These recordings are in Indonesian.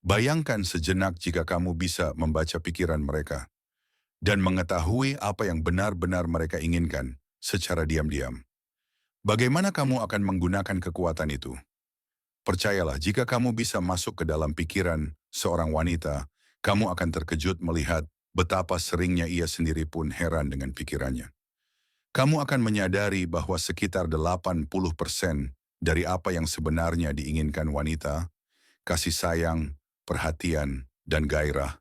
Bayangkan sejenak jika kamu bisa membaca pikiran mereka dan mengetahui apa yang benar-benar mereka inginkan secara diam-diam. Bagaimana kamu akan menggunakan kekuatan itu? Percayalah, jika kamu bisa masuk ke dalam pikiran seorang wanita, kamu akan terkejut melihat betapa seringnya ia sendiri pun heran dengan pikirannya. Kamu akan menyadari bahwa sekitar 80% dari apa yang sebenarnya diinginkan wanita, kasih sayang, perhatian, dan gairah,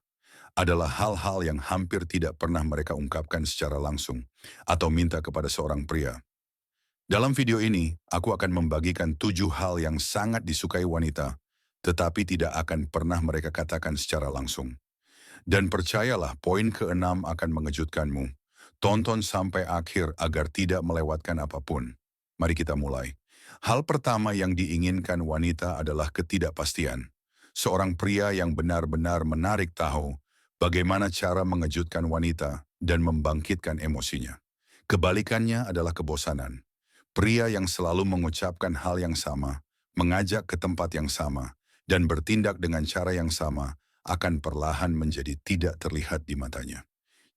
adalah hal-hal yang hampir tidak pernah mereka ungkapkan secara langsung atau minta kepada seorang pria. Dalam video ini, aku akan membagikan 7 hal yang sangat disukai wanita, tetapi tidak akan pernah mereka katakan secara langsung. Dan percayalah, poin keenam akan mengejutkanmu. Tonton sampai akhir agar tidak melewatkan apapun. Mari kita mulai. Hal pertama yang diinginkan wanita adalah ketidakpastian. Seorang pria yang benar-benar menarik tahu bagaimana cara mengejutkan wanita dan membangkitkan emosinya. Kebalikannya adalah kebosanan. Pria yang selalu mengucapkan hal yang sama, mengajak ke tempat yang sama, dan bertindak dengan cara yang sama, akan perlahan menjadi tidak terlihat di matanya.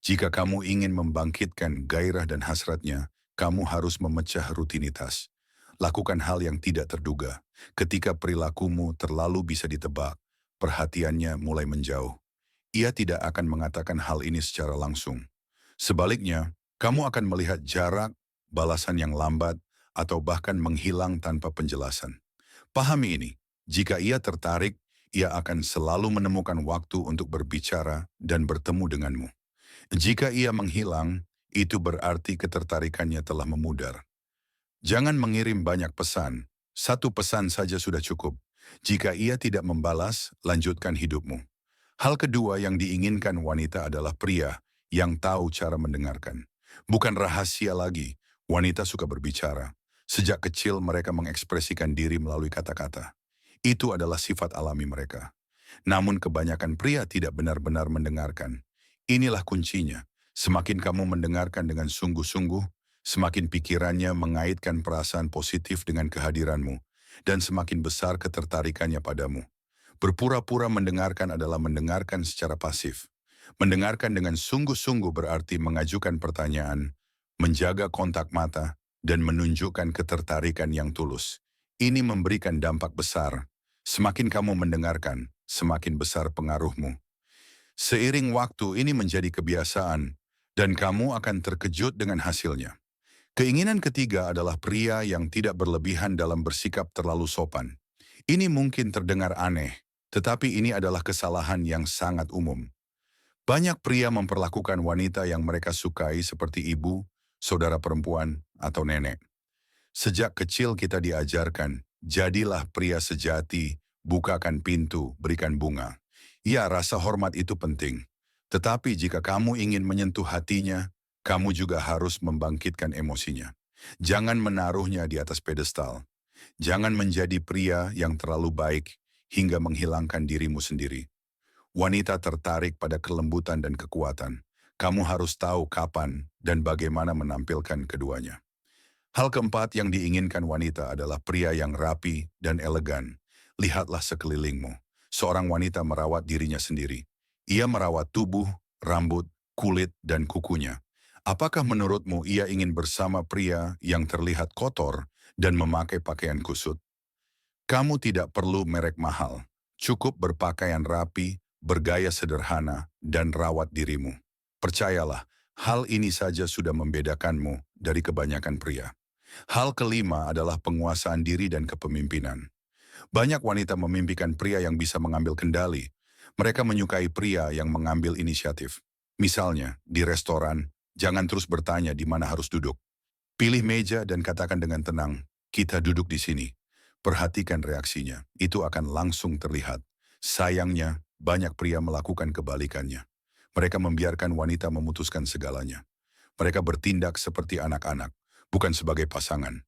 Jika kamu ingin membangkitkan gairah dan hasratnya, kamu harus memecah rutinitas. Lakukan hal yang tidak terduga. Ketika perilakumu terlalu bisa ditebak, perhatiannya mulai menjauh. Ia tidak akan mengatakan hal ini secara langsung. Sebaliknya, kamu akan melihat jarak, balasan yang lambat, atau bahkan menghilang tanpa penjelasan. Pahami ini, jika ia tertarik, ia akan selalu menemukan waktu untuk berbicara dan bertemu denganmu. Jika ia menghilang, itu berarti ketertarikannya telah memudar. Jangan mengirim banyak pesan, satu pesan saja sudah cukup. Jika ia tidak membalas, lanjutkan hidupmu. Hal kedua yang diinginkan wanita adalah pria yang tahu cara mendengarkan. Bukan rahasia lagi, wanita suka berbicara. Sejak kecil mereka mengekspresikan diri melalui kata-kata. Itu adalah sifat alami mereka. Namun kebanyakan pria tidak benar-benar mendengarkan. Inilah kuncinya. Semakin kamu mendengarkan dengan sungguh-sungguh, semakin pikirannya mengaitkan perasaan positif dengan kehadiranmu, dan semakin besar ketertarikannya padamu. Berpura-pura mendengarkan adalah mendengarkan secara pasif. Mendengarkan dengan sungguh-sungguh berarti mengajukan pertanyaan, menjaga kontak mata, dan menunjukkan ketertarikan yang tulus. Ini memberikan dampak besar. Semakin kamu mendengarkan, semakin besar pengaruhmu. Seiring waktu ini menjadi kebiasaan, dan kamu akan terkejut dengan hasilnya. Keinginan ketiga adalah pria yang tidak berlebihan dalam bersikap terlalu sopan. Ini mungkin terdengar aneh, tetapi ini adalah kesalahan yang sangat umum. Banyak pria memperlakukan wanita yang mereka sukai seperti ibu, saudara perempuan, atau nenek. Sejak kecil kita diajarkan, jadilah pria sejati, bukakan pintu, berikan bunga. Ya, rasa hormat itu penting. Tetapi jika kamu ingin menyentuh hatinya, kamu juga harus membangkitkan emosinya. Jangan menaruhnya di atas pedestal. Jangan menjadi pria yang terlalu baik hingga menghilangkan dirimu sendiri. Wanita tertarik pada kelembutan dan kekuatan. Kamu harus tahu kapan dan bagaimana menampilkan keduanya. Hal keempat yang diinginkan wanita adalah pria yang rapi dan elegan. Lihatlah sekelilingmu. Seorang wanita merawat dirinya sendiri. Ia merawat tubuh, rambut, kulit, dan kukunya. Apakah menurutmu ia ingin bersama pria yang terlihat kotor dan memakai pakaian kusut? Kamu tidak perlu merek mahal. Cukup berpakaian rapi, bergaya sederhana, dan rawat dirimu. Percayalah, hal ini saja sudah membedakanmu dari kebanyakan pria. Hal kelima adalah penguasaan diri dan kepemimpinan. Banyak wanita memimpikan pria yang bisa mengambil kendali. Mereka menyukai pria yang mengambil inisiatif. Misalnya, di restoran, jangan terus bertanya di mana harus duduk. Pilih meja dan katakan dengan tenang, kita duduk di sini. Perhatikan reaksinya, itu akan langsung terlihat. Sayangnya, banyak pria melakukan kebalikannya. Mereka membiarkan wanita memutuskan segalanya. Mereka bertindak seperti anak-anak, bukan sebagai pasangan.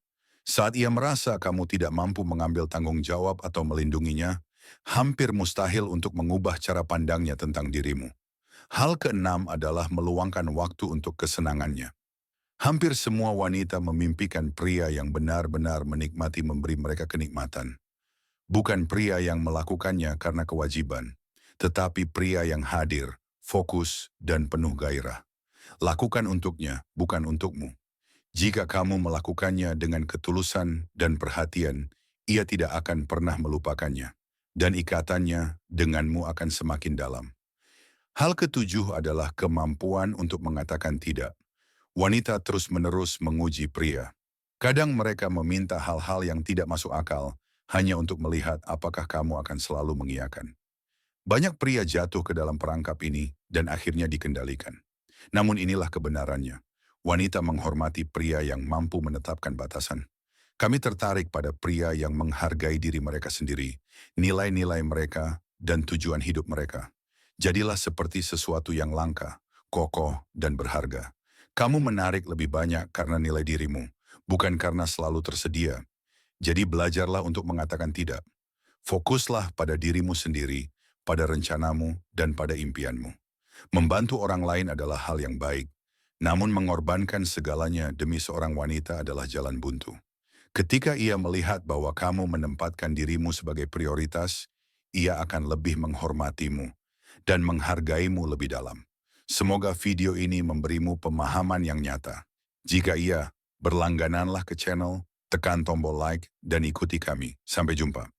Saat ia merasa kamu tidak mampu mengambil tanggung jawab atau melindunginya, hampir mustahil untuk mengubah cara pandangnya tentang dirimu. Hal keenam adalah meluangkan waktu untuk kesenangannya. Hampir semua wanita memimpikan pria yang benar-benar menikmati memberi mereka kenikmatan. Bukan pria yang melakukannya karena kewajiban, tetapi pria yang hadir, fokus, dan penuh gairah. Lakukan untuknya, bukan untukmu. Jika kamu melakukannya dengan ketulusan dan perhatian, ia tidak akan pernah melupakannya. Dan ikatannya denganmu akan semakin dalam. Hal ketujuh adalah kemampuan untuk mengatakan tidak. Wanita terus-menerus menguji pria. Kadang mereka meminta hal-hal yang tidak masuk akal, hanya untuk melihat apakah kamu akan selalu mengiyakan. Banyak pria jatuh ke dalam perangkap ini dan akhirnya dikendalikan. Namun inilah kebenarannya. Wanita menghormati pria yang mampu menetapkan batasan. Kami tertarik pada pria yang menghargai diri mereka sendiri, nilai-nilai mereka, dan tujuan hidup mereka. Jadilah seperti sesuatu yang langka, kokoh, dan berharga. Kamu menarik lebih banyak karena nilai dirimu, bukan karena selalu tersedia. Jadi belajarlah untuk mengatakan tidak. Fokuslah pada dirimu sendiri, pada rencanamu, dan pada impianmu. Membantu orang lain adalah hal yang baik, namun mengorbankan segalanya demi seorang wanita adalah jalan buntu. Ketika ia melihat bahwa kamu menempatkan dirimu sebagai prioritas, ia akan lebih menghormatimu dan menghargaimu lebih dalam. Semoga video ini memberimu pemahaman yang nyata. Jika iya, berlanggananlah ke channel, tekan tombol like, dan ikuti kami. Sampai jumpa.